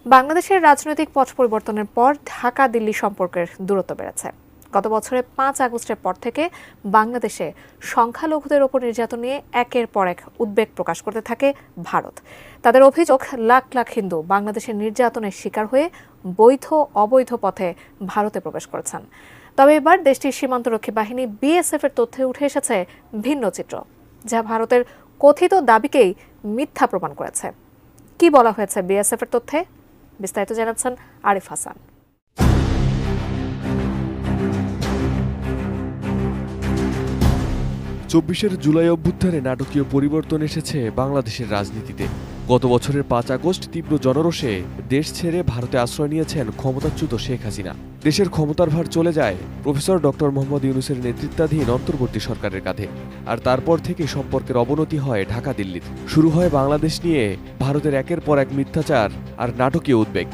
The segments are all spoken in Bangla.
বাংলাদেশের রাজনৈতিক পট পরিবর্তনের পর ঢাকা দিল্লি সম্পর্কের দূরত্ব বেড়েছে। গত বছরের ৫ আগস্টের পর থেকে বাংলাদেশে সংখ্যালঘুদের ওপর নির্যাতন নিয়ে একের পর এক উদ্বেগ প্রকাশ করতে থাকে ভারত। তাদের অভিযোগ, লাখ লাখ হিন্দু বাংলাদেশের নির্যাতনের শিকার হয়ে বৈধ অবৈধ পথে ভারতে প্রবেশ করেছেন। তবে এবার দেশটির সীমান্তরক্ষী বাহিনী বিএসএফ এর তথ্যে উঠে এসেছে ভিন্ন চিত্র, যা ভারতের কথিত দাবিকেই মিথ্যা প্রমাণ করেছে। কি বলা হয়েছে বিএসএফ এর তথ্যে? বিস্তারিত জানাচ্ছেন আরিফ হাসান। ২৪ জুলাই অভ্যুত্থানে নাটকীয় পরিবর্তন এসেছে বাংলাদেশের রাজনীতিতে। গত বছরের ৫ আগস্ট তীব্র জনরোষে দেশ ছেড়ে ভারতে আশ্রয় নিয়েছেন ক্ষমতাচ্যুত শেখ হাসিনা। দেশের ক্ষমতার ভার চলে যায় প্রফেসর ডক্টর মোহাম্মদ ইউনূসের নেতৃত্বাধীন অন্তর্বর্তী সরকারের কাঁধে। আর তারপর থেকে সম্পর্কের অবনতি হয় ঢাকা দিল্লির। শুরু হয় বাংলাদেশ নিয়ে ভারতের একের পর এক মিথ্যাচার আর নাটকীয় উদ্বেগ।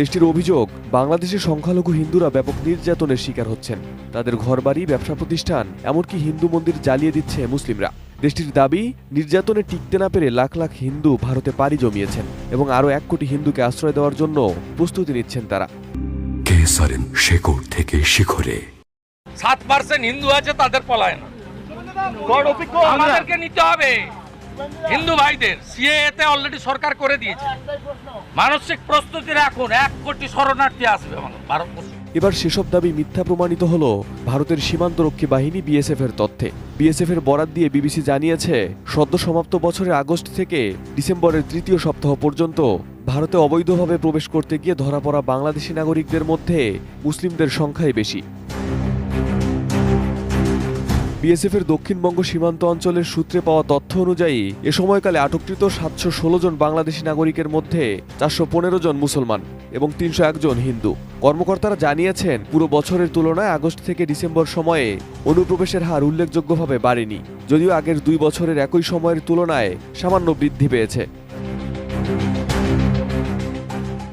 দেশটির অভিযোগ, বাংলাদেশের সংখ্যালঘু হিন্দুরা ব্যাপক নির্যাতনের শিকার হচ্ছেন। তাদের ঘরবাড়ি, ব্যবসা প্রতিষ্ঠান, এমনকি হিন্দু মন্দির জ্বালিয়ে দিচ্ছে মুসলিমরা। দেশটির দাবি, নির্যাতনে টিকতে না পেরে লাখ লাখ হিন্দু ভারতে পাড়ি জমিয়েছেন এবং আরও ১ কোটি হিন্দুকে আশ্রয় দেওয়ার জন্য প্রস্তুতি নিচ্ছেন তারা। শেকড় থেকে শিখরে 7% হিন্দু আছে, তাদের পলায়ন আমাদেরকে নিতে হবে। হিন্দু ভাইদের সিএতে অলরেডি সরকার করে দিয়েছে। মানসিক প্রস্তুতি রাখুন, ১ কোটি শরণার্থী আসবে ভারতবর্ষে। এবার সেসব দাবি মিথ্যা প্রমাণিত হলো ভারতের সীমান্তরক্ষী বাহিনী বিএসএফ এর তথ্যে। বিএসএফ এর বরাত দিয়ে বিবিসি জানিয়েছে, সদ্য সমাপ্ত বছরের আগস্ট থেকে ডিসেম্বরের ৩য় সপ্তাহ পর্যন্ত ভারতে অবৈধভাবে প্রবেশ করতে গিয়ে ধরা পড়া বাংলাদেশি নাগরিকদের মধ্যে মুসলিমদের সংখ্যাই বেশি। বিএসএফ এর দক্ষিণবঙ্গ সীমান্ত অঞ্চলের সূত্রে পাওয়া তথ্য অনুযায়ী এ সময়কালে আটককৃত ৭১৬ জন বাংলাদেশি নাগরিকের মধ্যে ৪১৫ জন মুসলমান এবং ৩০১ জন হিন্দু। কর্মকর্তারা জানিয়েছেন, পুরো বছরের তুলনায় আগস্ট থেকে ডিসেম্বর সময়ে অনুপ্রবেশের হার উল্লেখযোগ্যভাবে বাড়েনি, যদিও আগের ২ বছরের একই সময়ের তুলনায় সামান্য বৃদ্ধি পেয়েছে।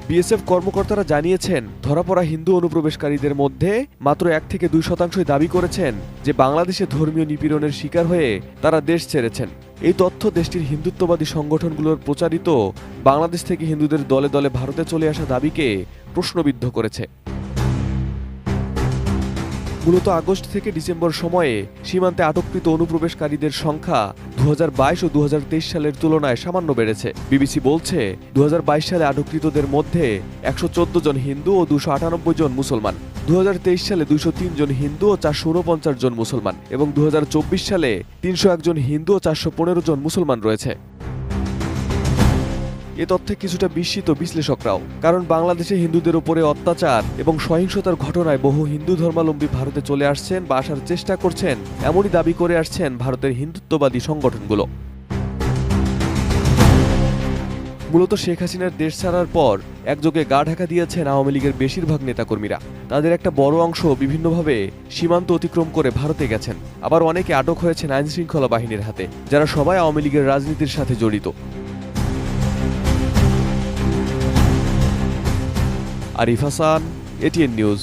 বিএসএফ কর্মকর্তারা জানিয়েছেন, ধরা পড়া হিন্দু অনুপ্রবেশকারীদের মধ্যে মাত্র ১ থেকে ২% দাবি করেছেন যে বাংলাদেশে ধর্মীয় নিপীড়নের শিকার হয়ে তারা দেশ ছেড়েছেন। এই তথ্য দেশটির হিন্দুত্ববাদী সংগঠনগুলোর প্রচারিত বাংলাদেশ থেকে হিন্দুদের দলে দলে ভারতে চলে আসা দাবিকে প্রশ্নবিদ্ধ করেছে। মূলত আগস্ট থেকে ডিসেম্বর সময়ে সীমান্তে আটককৃত অনুপ্রবেশকারীদের সংখ্যা ২০২২ ও ২০২৩ সালের তুলনায় সামান্য বেড়েছে। বিবিসি বলছে, ২০২২ সালে আটককৃতদের মধ্যে ১১৪ জন হিন্দু ও ২৯৮ জন মুসলমান, ২০২৩ সালে ২০৩ জন হিন্দু ও ৪৪৯ জন মুসলমান এবং ২০২৪ সালে ৩০১ জন হিন্দু ও ৪১৫ জন মুসলমান রয়েছে। এ তথ্যে কিছুটা বিস্মিত বিশ্লেষকরাও, কারণ বাংলাদেশে হিন্দুদের উপরে অত্যাচার এবং সহিংসতার ঘটনায় বহু হিন্দু ধর্মাবলম্বী ভারতে চলে আসছেন বা আসার চেষ্টা করছেন, এমনই দাবি করে আসছেন ভারতের হিন্দুত্ববাদী সংগঠনগুলো। মূলত শেখ হাসিনার দেশ ছাড়ার পর একযোগে গা ঢাকা দিয়েছেন আওয়ামী লীগের বেশিরভাগ নেতাকর্মীরা। তাদের একটা বড় অংশ বিভিন্নভাবে সীমান্ত অতিক্রম করে ভারতে গেছেন, আবার অনেকে আটক হয়েছেন আইনশৃঙ্খলা বাহিনীর হাতে, যারা সবাই আওয়ামী লীগের রাজনীতির সাথে জড়িত। Arif Hasan, ATN news.